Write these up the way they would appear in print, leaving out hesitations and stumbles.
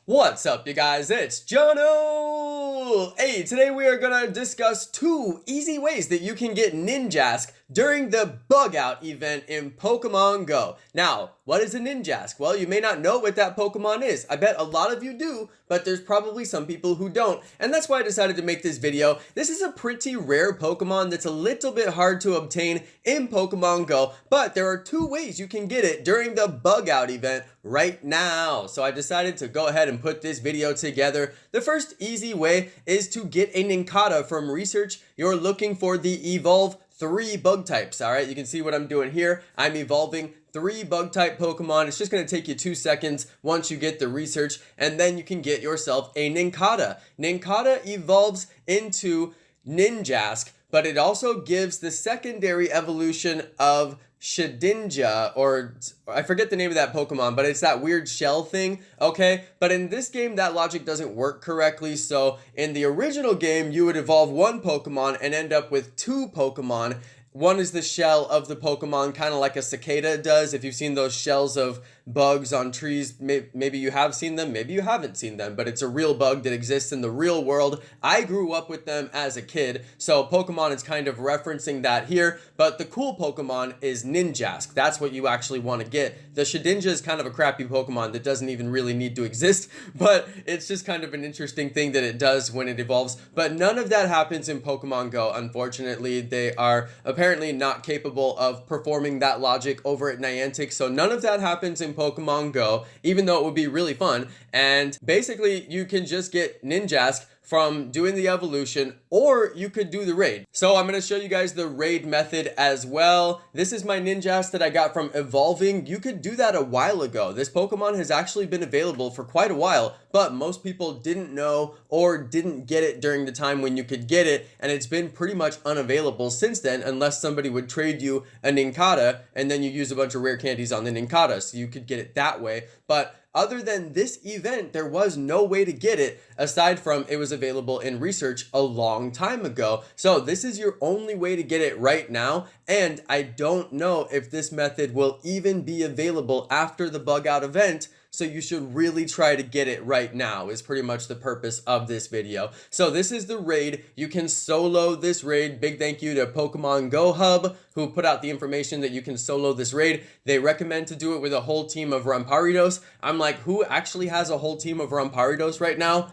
What's up, you guys? It's Jonno! Hey, today we are gonna discuss 2 easy ways that you can get Ninjask during the bug out event in Pokemon Go. Now, what is a Ninjask? Well, you may not know what that Pokemon is. I bet a lot of you do, but there's probably some people who don't, and that's why I decided to make this video. This is a pretty rare Pokemon that's a little bit hard to obtain in Pokemon Go, but there are 2 ways you can get it during the bug out event right now. So I decided to go ahead and put this video together. The first easy way is to get a Nincada from research. You're looking for the Evolve 3 bug types. All right, you can see what I'm doing here. I'm evolving 3 bug type Pokemon. It's just going to take you 2 seconds once you get the research, and then you can get yourself a Nincada. Nincada evolves into Ninjask, but it also gives the secondary evolution of Shedinja, or I forget the name of that Pokemon, but it's that weird shell thing, okay? But in this game, that logic doesn't work correctly, so in the original game, you would evolve 1 Pokemon and end up with 2 Pokemon. One is the shell of the Pokemon, kind of like a cicada does. If you've seen those shells of bugs on trees, maybe you have seen them, maybe you haven't seen them, but it's a real bug that exists in the real world. I grew up with them as a kid, so Pokemon is kind of referencing that here, but the cool Pokemon is Ninjask. That's what you actually want to get. The Shedinja is kind of a crappy Pokemon that doesn't even really need to exist, but it's just kind of an interesting thing that it does when it evolves. But none of that happens in Pokemon Go, unfortunately. They are apparently not capable of performing that logic over at Niantic, so none of that happens in Pokemon Go, even though it would be really fun. And basically, you can just get Ninjask from doing the evolution, or you could do the raid. So I'm going to show you guys the raid method as well. This is my Ninjask that I got from evolving. You could do that a while ago. This Pokemon has actually been available for quite a while, but most people didn't know or didn't get it during the time when you could get it, and it's been pretty much unavailable since then, unless somebody would trade you a Nincada and then you use a bunch of rare candies on the Nincada, so you could get it that way. But other than this event, there was no way to get it aside from it was available in research a long time ago. So this is your only way to get it right now. And I don't know if this method will even be available after the bug out event. So you should really try to get it right now is pretty much the purpose of this video. So this is the raid. You can solo this raid. Big thank you to Pokemon Go Hub, who put out the information that you can solo this raid. They recommend to do it with a whole team of Ramparitos. I'm like, who actually has a whole team of Ramparitos right now?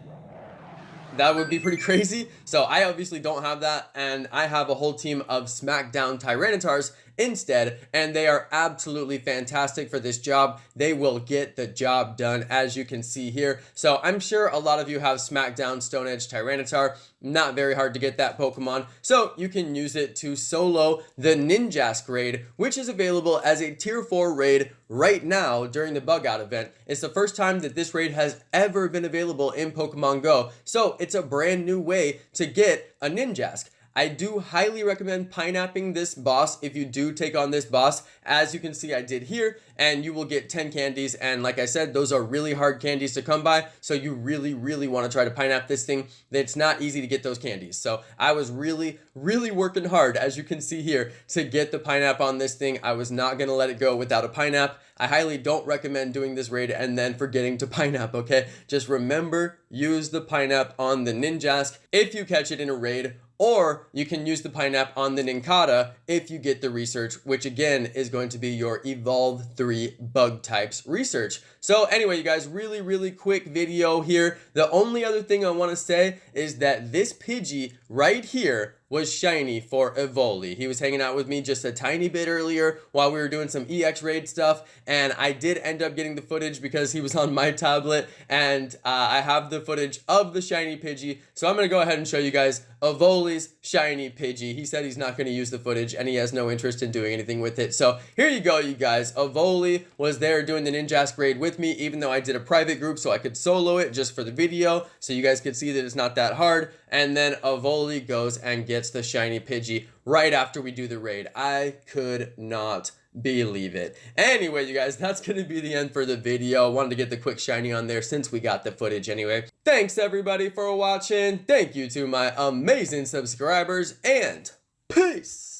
That would be pretty crazy. So I obviously don't have that, and I have a whole team of Smackdown Tyrannitars instead, and they are absolutely fantastic for this job. They will get the job done, as you can see here. So I'm sure a lot of you have Smackdown Stone Edge Tyranitar. Not very hard to get that Pokemon, so you can use it to solo the Ninjask raid, which is available as a tier 4 raid right now during the bug out event. It's the first time that this raid has ever been available in Pokemon Go, so it's a brand new way to get a Ninjask. I do highly recommend pineapping this boss if you do take on this boss. As you can see, I did here, and you will get 10 candies. And like I said, those are really hard candies to come by. So you really, really want to try to pineapple this thing. It's not easy to get those candies. So I was really, really working hard, as you can see here, to get the pineapple on this thing. I was not going to let it go without a pineapple. I highly don't recommend doing this raid and then forgetting to pineapple, okay? Just remember, use the pineapple on the Ninjask if you catch it in a raid, or you can use the pineapple on the Nincada if you get the research, which again is going to be your Evolve 3 bug types research. So anyway, you guys, really, really quick video here. The only other thing I want to say is that this Pidgey right here was shiny for Evoli. He was hanging out with me just a tiny bit earlier while we were doing some EX raid stuff, and I did end up getting the footage because he was on my tablet, and I have the footage of the shiny Pidgey. So I'm going to go ahead and show you guys Evoli's shiny Pidgey. He said he's not going to use the footage and he has no interest in doing anything with it. So here you go, you guys. Evoli was there doing the Ninjask raid with me, even though I did a private group so I could solo it just for the video, so you guys could see that it's not that hard. And then Evoli goes and gets the shiny Pidgey right after we do the raid. I could not believe it. Anyway, you guys, that's going to be the end for the video. Wanted to get the quick shiny on there since we got the footage anyway. Thanks everybody for watching. Thank you to my amazing subscribers, and peace.